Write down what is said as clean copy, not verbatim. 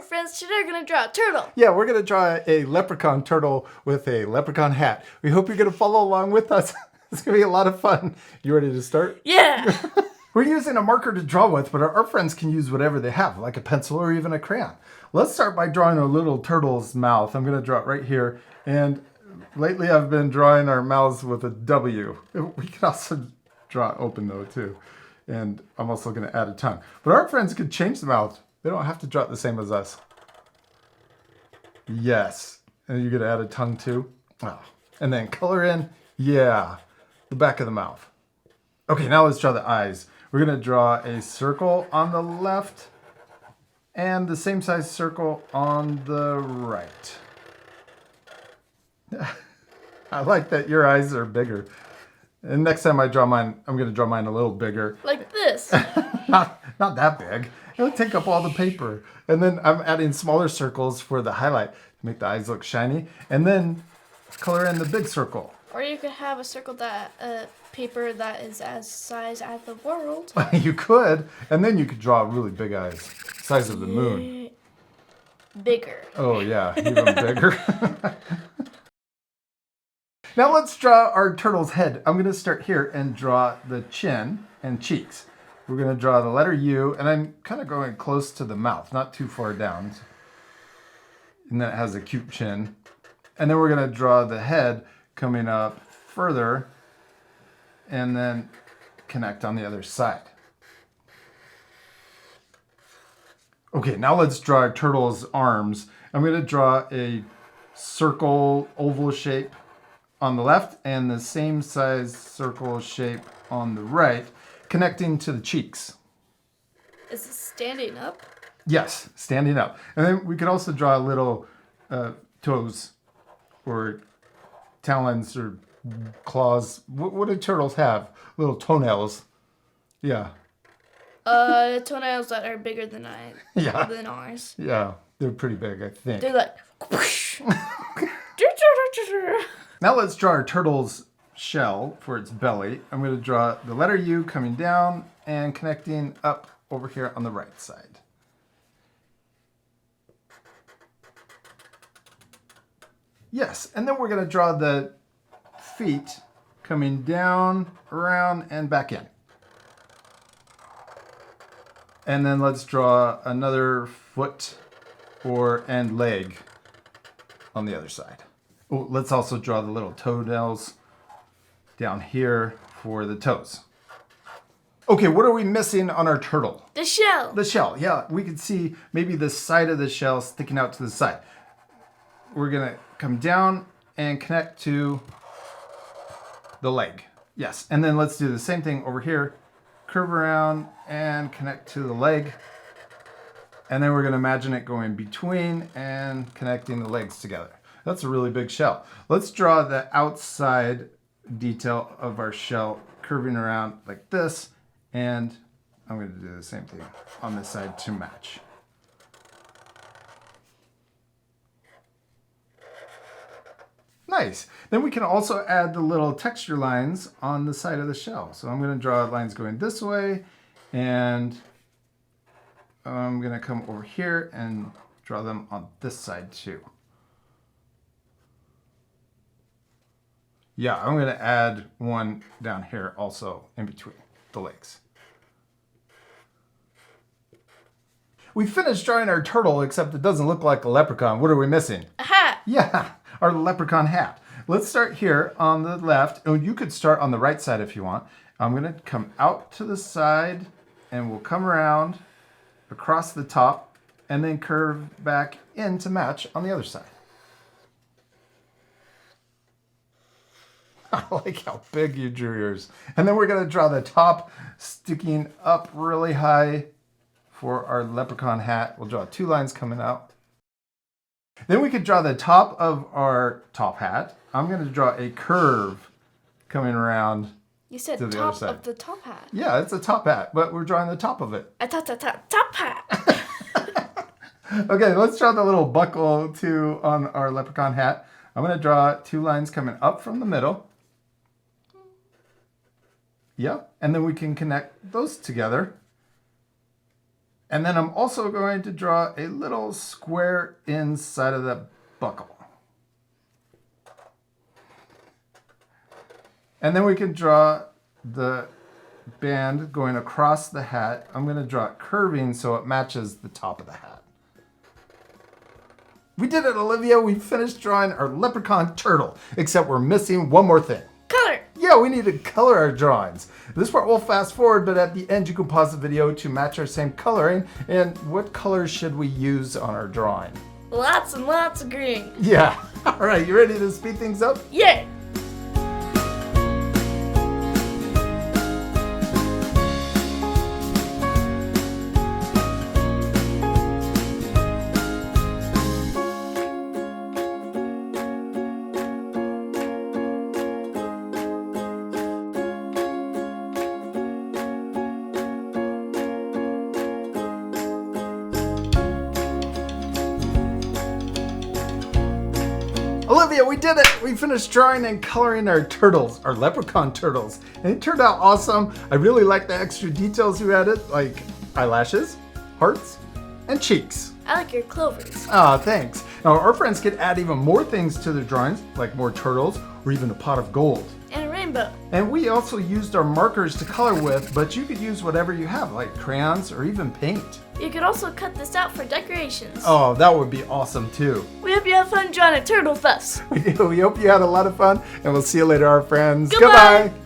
friends. Today we're going to draw a turtle. Yeah, we're going to draw a leprechaun turtle with a leprechaun hat. We hope you're going to follow along with us. It's going to be a lot of fun. You ready to start? Yeah. We're using a marker to draw with, but our friends can use whatever they have, like a pencil or even a crayon. Let's start by drawing a little turtle's mouth. I'm going to draw it right here. And lately I've been drawing our mouths with a W. We can also draw open though too. And I'm also going to add a tongue. But our friends could change the mouth. They don't have to draw it the same as us. Yes. And you're going to add a tongue too. Oh. And then color in, yeah, the back of the mouth. Okay, now let's draw the eyes. We're going to draw a circle on the left and the same size circle on the right. I like that your eyes are bigger. And next time I draw mine, I'm going to draw mine a little bigger. Like this. Not that big. It'll take up all the paper. And then I'm adding smaller circles for the highlight to make the eyes look shiny. And then color in the big circle. Or you could have a circle that, paper that is as size as the world. You could. And then you could draw really big eyes. Size of the moon. Bigger. Oh yeah, even bigger. Now let's draw our turtle's head. I'm going to start here and draw the chin and cheeks. We're going to draw the letter U, and I'm kind of going close to the mouth, not too far down. And then it has a cute chin. And then we're going to draw the head coming up further and then connect on the other side. Okay, now let's draw our turtle's arms. I'm going to draw a circle oval shape on the left and the same size circle shape on the right, connecting to the cheeks. Is it standing up? Yes, standing up. And then we could also draw little toes or talons or claws. What do turtles have? Little toenails. Yeah. Toenails that are bigger than than ours. Yeah, they're pretty big, I think. They're like... Now let's draw our turtle's shell for its belly. I'm going to draw the letter U coming down and connecting up over here on the right side. Yes, and then we're going to draw the feet coming down, around, and back in. And then let's draw another foot and leg on the other side. Oh, let's also draw the little toenails down here for the toes. Okay, what are we missing on our turtle? The shell. The shell, yeah. We can see maybe the side of the shell sticking out to the side. We're going to come down and connect to the leg. Yes, and then let's do the same thing over here. Curve around and connect to the leg. And then we're going to imagine it going between and connecting the legs together. That's a really big shell. Let's draw the outside detail of our shell curving around like this. And I'm going to do the same thing on this side to match. Nice. Then we can also add the little texture lines on the side of the shell. So I'm going to draw lines going this way, and I'm going to come over here and draw them on this side too. Yeah, I'm going to add one down here also in between the legs. We finished drawing our turtle, except it doesn't look like a leprechaun. What are we missing? A hat. Yeah, our leprechaun hat. Let's start here on the left. Oh, you could start on the right side if you want. I'm going to come out to the side, and we'll come around across the top and then curve back in to match on the other side. I like how big you drew yours. And then we're going to draw the top sticking up really high for our leprechaun hat. We'll draw 2 lines coming out. Then we could draw the top of our top hat. I'm going to draw a curve coming around. You said to the top other side. of the top hat. Yeah, it's a top hat, but we're drawing the top of it. A top hat. Okay, let's draw the little buckle too on our leprechaun hat. I'm going to draw 2 lines coming up from the middle. Yep, and then we can connect those together. And then I'm also going to draw a little square inside of the buckle. And then we can draw the band going across the hat. I'm going to draw it curving so it matches the top of the hat. We did it, Olivia. We finished drawing our leprechaun turtle, except we're missing one more thing. Color. Yeah, we need to color our drawings. This part we'll fast forward, but at the end you can pause the video to match our same coloring. And what colors should we use on our drawing? Lots and lots of green. Yeah. All right, you ready to speed things up? Yeah. Olivia, we did it! We finished drawing and coloring our turtles, our leprechaun turtles. And it turned out awesome. I really like the extra details you added, like eyelashes, hearts, and cheeks. I like your clovers. Ah, thanks. Now, our friends could add even more things to their drawings, like more turtles, or even a pot of gold. And a rainbow. And we also used our markers to color with, but you could use whatever you have, like crayons or even paint. You could also cut this out for decorations. Oh, that would be awesome too. We hope you have fun drawing a turtle with us. We hope you had a lot of fun, and we'll see you later, our friends. Goodbye. Goodbye.